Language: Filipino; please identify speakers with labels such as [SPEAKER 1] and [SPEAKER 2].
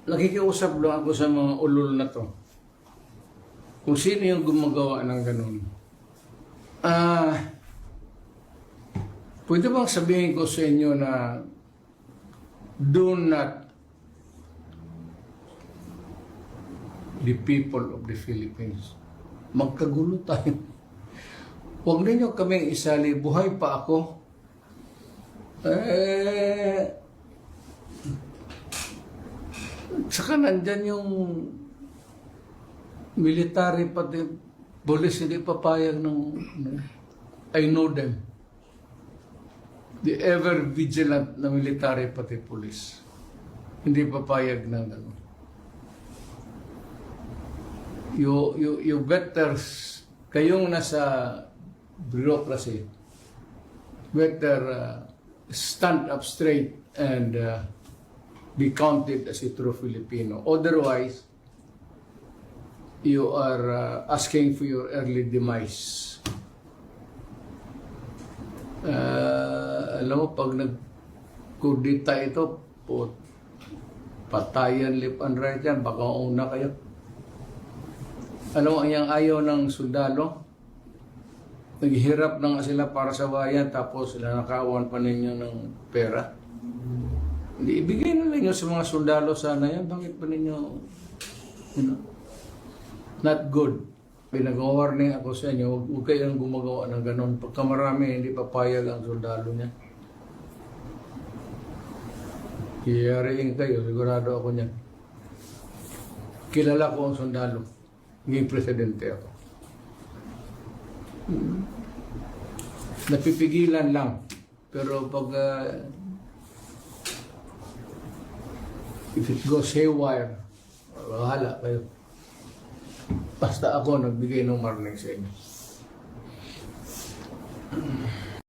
[SPEAKER 1] nakikiusap lang ako sa mga ulol na to. Kung sino yung gumagawa ng ganun. Pwede bang sabihin ko sa inyo na do not the people of the Philippines. Magkagulo tayo. Huwag ninyo kaming isali, buhay pa ako. Saka nandyan yung military pati police hindi papayag ng I know them. The ever vigilant na military pati police. Hindi papayag ng ano. You better, kayong nasa bureaucracy, better stand up straight and be counted as a true Filipino. Otherwise, you are asking for your early demise. Alam mo, pag nag-kudita ito, patayan left and right yan, baka una kayo. Alam mo, ang ayaw ng sundalo, naghihirap na nga sila para sa bayan, tapos nanakawan pa ninyo ng pera. Hindi, ibigay na ninyo sa mga sundalo sana yan. Bakit pa ninyo, not good. Pinag-warning ako sa inyo, huwag kayong gumagawa ng ganun. Pagka marami, hindi papayag ang sundalo niya. Hiyariin kayo, sigurado ako niyan. Kilala ko ang sundalo. Ngayong presidente ako. Napipigilan lang. Pero pag if it goes haywire, bahala kayo. Basta ako nagbigay ng warning sa inyo.